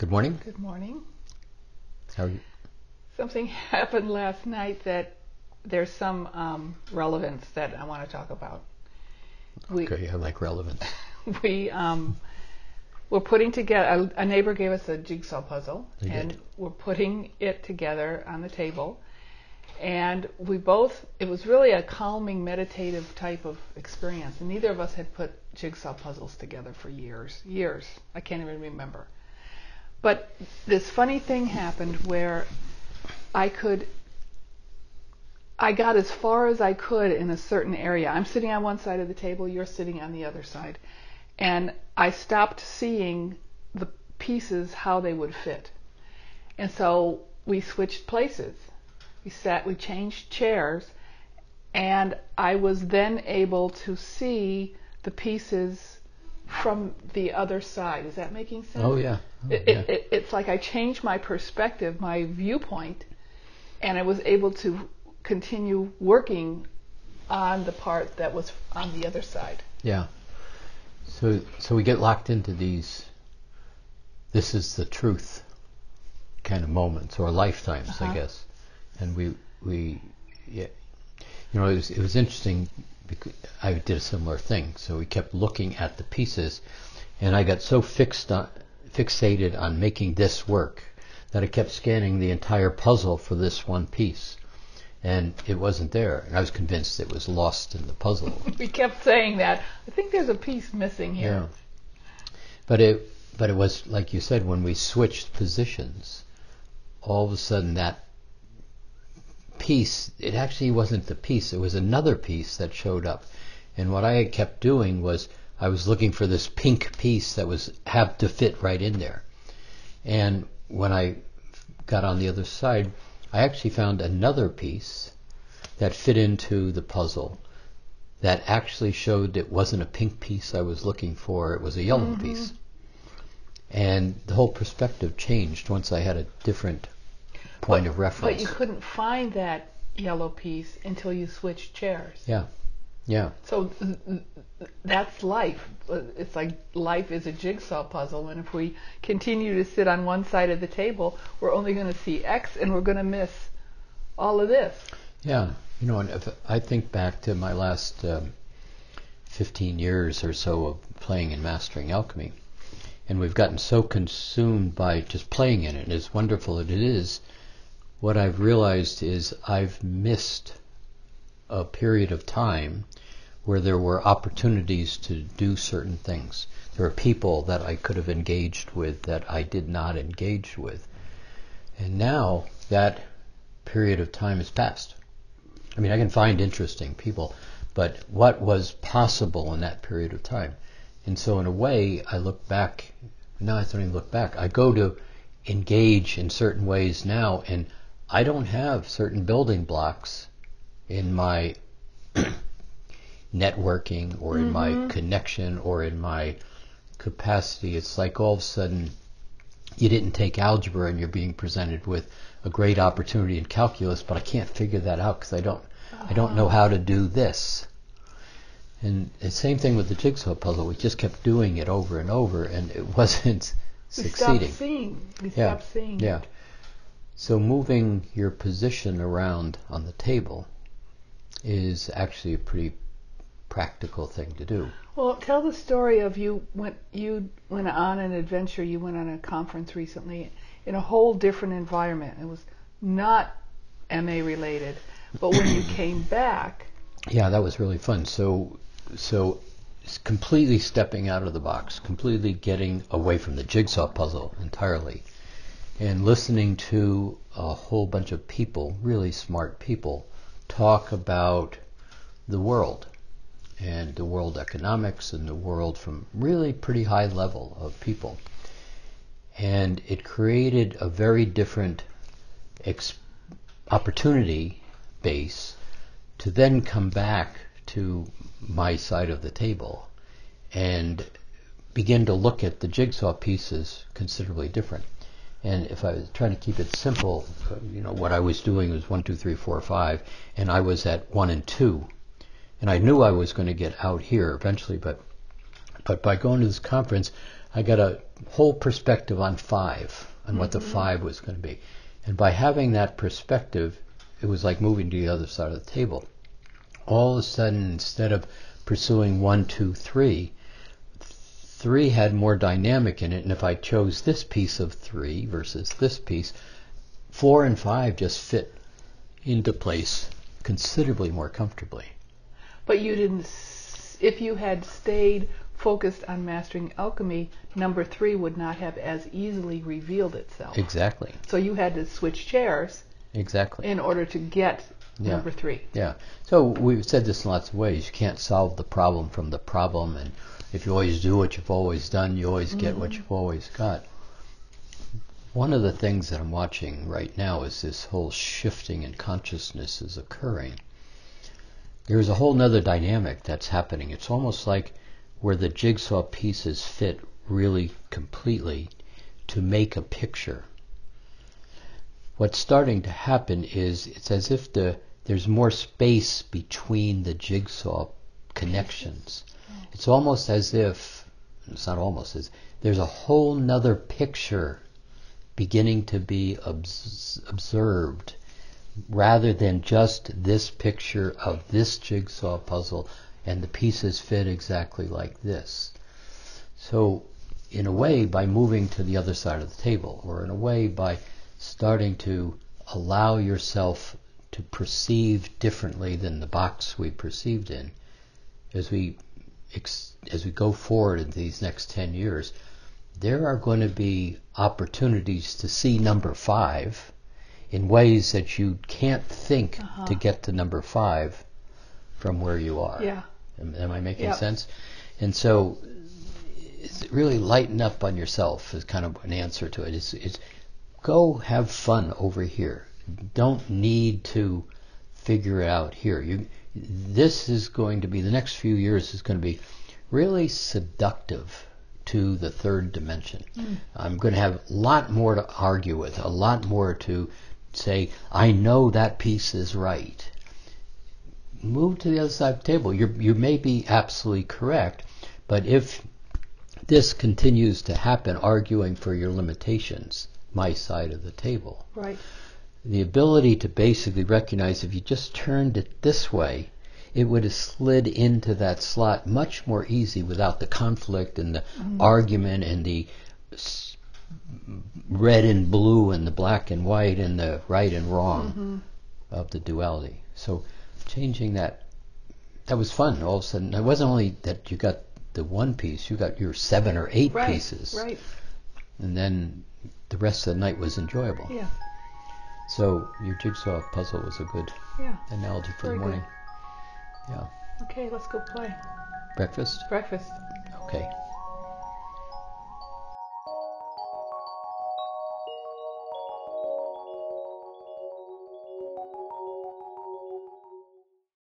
Good morning. Good morning. How are you? Something happened last night that there's some relevance that I want to talk about. Okay, I like relevance. We were putting together, a neighbor gave us a jigsaw puzzle, and we're putting it together on the table. And it was really a calming, meditative type of experience. And neither of us had put jigsaw puzzles together for years. I can't even remember. But this funny thing happened where I got as far as I could in a certain area. I'm sitting on one side of the table, you're sitting on the other side. And I stopped seeing the pieces, how they would fit. And so we switched places. We changed chairs, and I was then able to see the pieces from the other side. Is that making sense? Oh, yeah. It's like I changed my perspective, my viewpoint, and I was able to continue working on the part that was on the other side. Yeah. So we get locked into these, this is the truth kind of moments, or lifetimes, I guess. And it was interesting because I did a similar thing. So we kept looking at the pieces, and I got so fixated on making this work that I kept scanning the entire puzzle for this one piece, and it wasn't there. And I was convinced it was lost in the puzzle. We kept saying that. I think there's a piece missing here. Yeah. But it was like you said, when we switched positions, all of a sudden that piece, it actually wasn't the piece, it was another piece that showed up. And what I had kept doing was I was looking for this pink piece that had to fit right in there. And when I got on the other side, I actually found another piece that fit into the puzzle that actually showed it wasn't a pink piece I was looking for, it was a yellow piece. And the whole perspective changed once I had a different point of reference. But you couldn't find that yellow piece until you switched chairs. Yeah. So that's life. It's like life is a jigsaw puzzle, and if we continue to sit on one side of the table, we're only going to see X, and we're going to miss all of this. Yeah. And if I think back to my last 15 years or so of playing and mastering Alchemy, and we've gotten so consumed by just playing in it, and as wonderful as it is, what I've realized is I've missed a period of time where there were opportunities to do certain things. There are people that I could have engaged with that I did not engage with. And now that period of time has passed. I mean, I can find interesting people, but what was possible in that period of time? And so in a way, I look back, now I don't even look back, I go to engage in certain ways now, and I don't have certain building blocks in my networking or in my connection or in my capacity. It's like all of a sudden you didn't take algebra and you're being presented with a great opportunity in calculus, but I can't figure that out because I don't know how to do this. And the same thing with the jigsaw puzzle. We just kept doing it over and over, and it wasn't succeeding. We stopped seeing Yeah. it. So moving your position around on the table is actually a pretty practical thing to do. Well, tell the story of you went on an adventure. You went on a conference recently in a whole different environment. It was not MA related, but when you came back. Yeah, that was really fun. So completely stepping out of the box, completely getting away from the jigsaw puzzle entirely, and listening to a whole bunch of people, really smart people, talk about the world and the world economics and the world from really pretty high level of people. And it created a very different opportunity base to then come back to my side of the table and begin to look at the jigsaw pieces considerably different. And if I was trying to keep it simple, what I was doing was 1, 2, 3, 4, 5, and I was at 1 and 2. And I knew I was going to get out here eventually, but by going to this conference, I got a whole perspective on 5, on what the 5 was going to be. And by having that perspective, it was like moving to the other side of the table. All of a sudden, instead of pursuing 1, 2, 3, 3 had more dynamic in it, and if I chose this piece of 3 versus this piece, 4 and 5 just fit into place considerably more comfortably. But you didn't, if you had stayed focused on mastering alchemy, number 3 would not have as easily revealed itself. Exactly. So you had to switch chairs. Exactly. In order to get number 3. Yeah. So we've said this in lots of ways. You can't solve the problem from the problem, and if you always do what you've always done, you always get what you've always got. One of the things that I'm watching right now is this whole shifting in consciousness is occurring. There's a whole nother dynamic that's happening. It's almost like where the jigsaw pieces fit really completely to make a picture. What's starting to happen is it's as if there's more space between the jigsaw connections. It's almost as if, it's not almost, there's a whole nother picture beginning to be observed rather than just this picture of this jigsaw puzzle and the pieces fit exactly like this. So in a way, by moving to the other side of the table, or in a way by starting to allow yourself to perceive differently than the box we perceived in, as we go forward in these next 10 years, there are going to be opportunities to see number 5 in ways that you can't think to get to number 5 from where you are. Yeah. Am I making sense? And so it's really lighten up on yourself is kind of an answer to it. It's go have fun over here. Don't need to figure it out here. This is going to be, the next few years is going to be really seductive to the third dimension. I'm going to have a lot more to argue with, a lot more to say, I know that piece is right. Move to the other side of the table. You may be absolutely correct, but if this continues to happen, arguing for your limitations, my side of the table. Right. The ability to basically recognize if you just turned it this way, it would have slid into that slot much more easy without the conflict and the argument and the red and blue and the black and white and the right and wrong of the duality. So changing that was fun. All of a sudden, it wasn't only that you got the one piece, you got your 7 or 8 pieces. Right. And then the rest of the night was enjoyable. Yeah. So your jigsaw puzzle was a good analogy for the morning. Good. Yeah. Okay, let's go play. Breakfast? Breakfast. Okay.